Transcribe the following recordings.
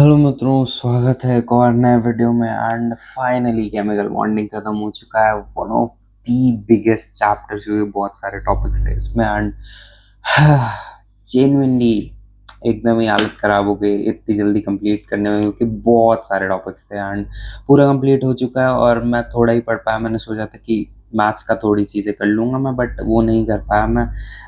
Hello मित्रों, स्वागत है एक और नए वीडियो में। एंड फाइनली केमिकल बॉन्डिंग खत्म हो चुका है। One of the biggest chapters, क्योंकि बहुत सारे टॉपिक्स थे इसमें। एंड जेन्युइनली एकदम ही हालत ख़राब हो गई इतनी जल्दी कंप्लीट करने में, क्योंकि बहुत सारे टॉपिक्स थे। एंड पूरा कंप्लीट हो चुका है और मैं थोड़ा ही पढ़ पाया। मैंने सोचा था कि मैथ्स का थोड़ी चीज़ें कर लूँगा मैं, बट वो नहीं कर पाया मैं।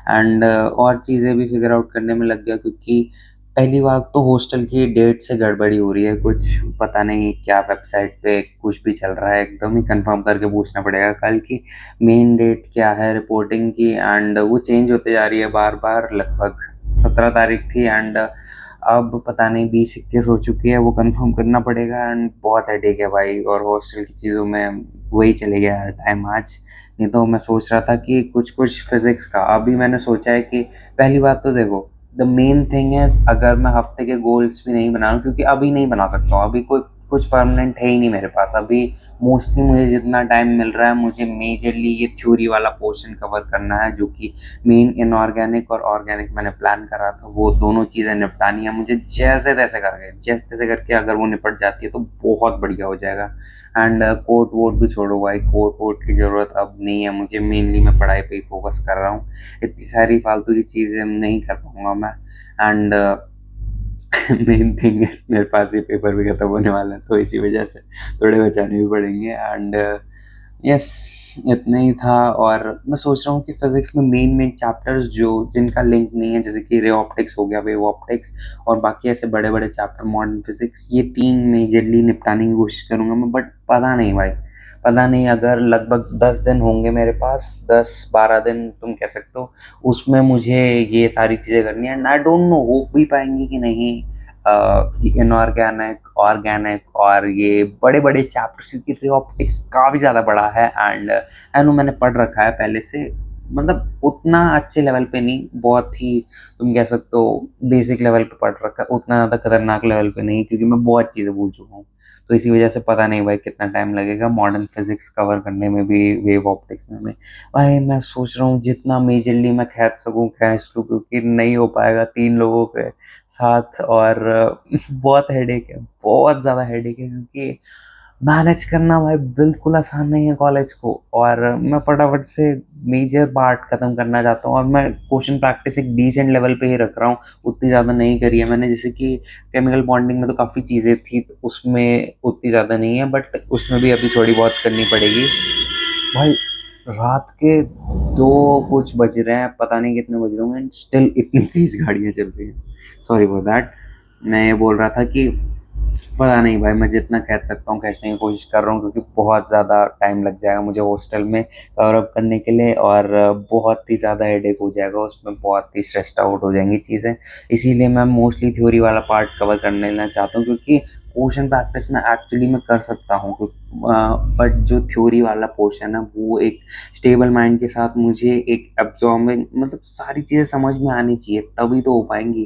एंड और चीज़ें भी फिगर आउट करने में लग गया, क्योंकि पहली बात तो हॉस्टल की डेट से गड़बड़ी हो रही है कुछ। पता नहीं क्या वेबसाइट पे कुछ भी चल रहा है, एकदम ही कंफर्म करके पूछना पड़ेगा कल की मेन डेट क्या है रिपोर्टिंग की। एंड वो चेंज होते जा रही है बार बार। लगभग 17 तारीख थी एंड अब पता नहीं 20-21 हो चुकी है। वो कंफर्म करना पड़ेगा। एंड बहुत हेडेक है भाई, और हॉस्टल की चीज़ों में वही चले गया है टाइम आज। नहीं तो मैं सोच रहा था कि कुछ कुछ फिजिक्स का अभी मैंने सोचा है कि पहली बात तो देखो, द मेन थिंग इज, अगर मैं हफ्ते के गोल्स भी नहीं बना रहा हूँ, क्योंकि अभी नहीं बना सकता हूँ, अभी कोई कुछ परमानेंट है ही नहीं मेरे पास अभी। मोस्टली मुझे जितना टाइम मिल रहा है, मुझे मेजरली ये थ्योरी वाला पोर्शन कवर करना है, जो कि मेन इनऑर्गेनिक और ऑर्गेनिक मैंने प्लान करा था। वो दोनों चीज़ें निपटानी है मुझे, जैसे तैसे करके, जैसे तैसे करके अगर वो निपट जाती है तो बहुत बढ़िया हो जाएगा। एंड कोट वोट भी छोड़ो भाई, कोट वोट की ज़रूरत अब नहीं है मुझे। मेनली मैं पढ़ाई पे ही फोकस कर रहा हूँ। इतनी सारी फालतू की चीज़ें नहीं कर पाऊंगा मैं। एंड मेन थिंग है, मेरे पास ये पेपर भी खत्म होने वाला है, तो इसी वजह से थोड़े बचाने भी पड़ेंगे। एंड यस, इतना ही था। और मैं सोच रहा हूँ कि फिजिक्स में मेन मेन चैप्टर्स जो जिनका लिंक नहीं है, जैसे कि रे ऑप्टिक्स हो गया, वेव ऑप्टिक्स, और बाकी ऐसे बड़े बड़े चैप्टर मॉडर्न फिजिक्स, ये तीन मेजरली निपटाने की कोशिश करूँगा मैं। बट पता नहीं भाई, पता नहीं। अगर लगभग 10 दिन होंगे मेरे पास, 10-12 दिन तुम कह सकते हो, उसमें मुझे ये सारी चीज़ें करनी है। एंड आई डोंट नो हो भी पाएंगी कि नहीं। इनऑर्गेनिक, ऑर्गेनिक और ये बड़े बड़े चैप्टर्स, क्योंकि ऑप्टिक्स काफ़ी ज़्यादा बड़ा है। एंड आई नो मैंने पढ़ रखा है पहले से, मतलब उतना अच्छे लेवल पे नहीं, बहुत ही तुम कह सकते हो बेसिक लेवल पे पढ़ रखा है, उतना ज़्यादा खतरनाक लेवल पे नहीं, क्योंकि मैं बहुत चीज़ें भूल चुका हूँ। तो इसी वजह से पता नहीं भाई कितना टाइम लगेगा मॉडर्न फिजिक्स कवर करने में भी, वेव ऑप्टिक्स में भी। भाई मैं सोच रहा हूँ जितना मेजरली मैं खींच सकूँ खींच लूँ, क्योंकि नहीं हो पाएगा 3 लोगों के साथ। और बहुत हेडेक है, बहुत ज़्यादा हेडेक है, क्योंकि मैनेज करना भाई बिल्कुल आसान नहीं है कॉलेज को। और मैं फटाफट से मेजर पार्ट खत्म करना चाहता हूँ, और मैं क्वेश्चन प्रैक्टिस एक डिसेंट लेवल पे ही रख रहा हूँ। उतनी ज़्यादा नहीं करी है मैंने, जैसे कि केमिकल बॉन्डिंग में तो काफ़ी चीज़ें थी, तो उसमें उतनी ज़्यादा नहीं है, बट उसमें भी अभी थोड़ी बहुत करनी पड़ेगी भाई। रात के 2 कुछ बज रहे हैं, पता नहीं कितने बज रहे होंगे, स्टिल इतनी तेज गाड़ियाँ चल रही हैं। Sorry for that. मैं ये बोल रहा था कि पता नहीं भाई, मैं जितना खींच सकता हूँ खींचने की कोशिश कर रहा हूँ, क्योंकि बहुत ज़्यादा टाइम लग जाएगा मुझे हॉस्टल में कवर अप करने के लिए, और बहुत ही ज़्यादा हेडेक हो जाएगा उसमें, बहुत ही स्ट्रेस्ड आउट हो जाएंगी चीज़ें। इसीलिए मैं मोस्टली थ्योरी वाला पार्ट कवर करने लेना चाहता हूँ, क्योंकि क्वेश्चन प्रैक्टिस में एक्चुअली मैं कर सकता हूँ, बट जो थ्योरी वाला पोर्शन है वो एक स्टेबल माइंड के साथ मुझे एक एब्जॉर्बिंग, मतलब सारी चीज़ें समझ में आनी चाहिए, तभी तो हो पाएंगी।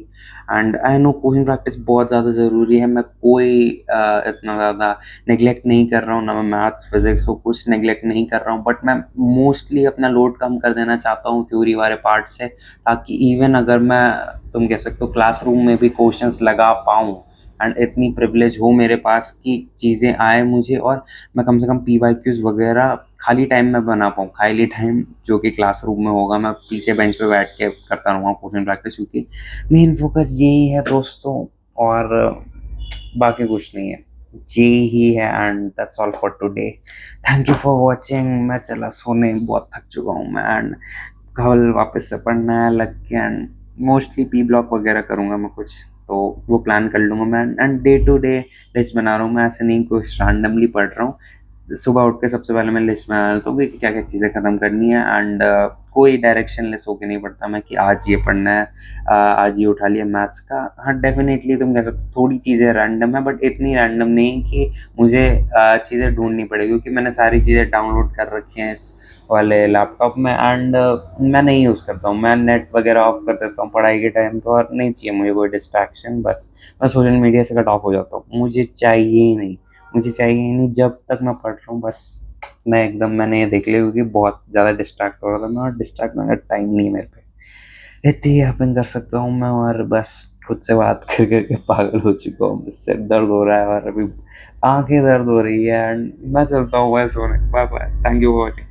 And I know coaching practice बहुत ज़्यादा ज़रूरी है। मैं कोई इतना ज़्यादा नेगलेक्ट नहीं कर रहा हूँ, ना मैं मैथ्स फिजिक्स को कुछ नेगलेक्ट नहीं कर रहा हूँ, बट मैं मोस्टली अपना लोड कम कर देना चाहता हूँ थ्योरी वाले पार्ट से, ताकि इवन अगर मैं, तुम कह सकते हो, क्लासरूम में भी क्वेश्चंस लगा पाऊँ, एंड इतनी प्रिविलेज हो मेरे पास कि चीज़ें आए मुझे, और मैं कम से कम PYQs वगैरह खाली टाइम में बना पाऊँ। खाली टाइम जो कि क्लासरूम में होगा, मैं पीछे बेंच पे बैठ के करता रहूँगा क्वेश्चन प्रैक्टिस, क्योंकि मेन फोकस यही है दोस्तों। और बाकी कुछ नहीं है, यही ही है। And that's all for today. Thank you for watching. मैं चला सोने, बहुत थक चुका हूँ मैं। एंड कल वापस से पढ़ना है लग के। एंड मोस्टली P ब्लॉक वगैरह करूँगा मैं कुछ, तो वो प्लान कर लूँगा मैं। And day to day list बना रहा हूँ मैं, ऐसे नहीं कुछ रैंडमली पढ़ रहा हूँ। सुबह उठ के सबसे पहले मैं लिस्ट बना लेता हूँ कि क्या क्या चीज़ें ख़त्म करनी है। एंड कोई डायरेक्शन लेस होके नहीं पढ़ता मैं कि आज ये पढ़ना है, आज ये उठा लिया मैथ्स का। हाँ डेफिनेटली तुम कह सकते हो थोड़ी चीज़ें रैंडम है, बट इतनी रैंडम नहीं कि मुझे चीज़ें ढूंढनी पड़ेगी, क्योंकि मैंने सारी चीज़ें डाउनलोड कर रखी हैं इस वाले लैपटॉप में। एंड मैं नहीं यूज़ करता हूँ, मैं नेट वगैरह ऑफ कर देता हूँ पढ़ाई के टाइम पर, और नहीं चाहिए मुझे कोई डिस्ट्रैक्शन। बस मैं सोशल मीडिया से कट ऑफ हो जाता हूँ, मुझे चाहिए ही नहीं, मुझे चाहिए ही नहीं जब तक मैं पढ़ रहा हूँ। बस मैं एकदम, मैंने ये देख लिया, क्योंकि बहुत ज़्यादा डिस्ट्रैक्ट हो रहा था मैं, और डिस्ट्रैक्ट होने का टाइम नहीं है मेरे पे। इतनी हैपन कर सकता हूँ मैं, और बस खुद से बात कर कर के पागल हो चुका हूँ, सिर दर्द हो रहा है और अभी आँखें दर्द हो रही है एंड मैं चलता हूँ भाई सोने। Bye bye, thank you for watching.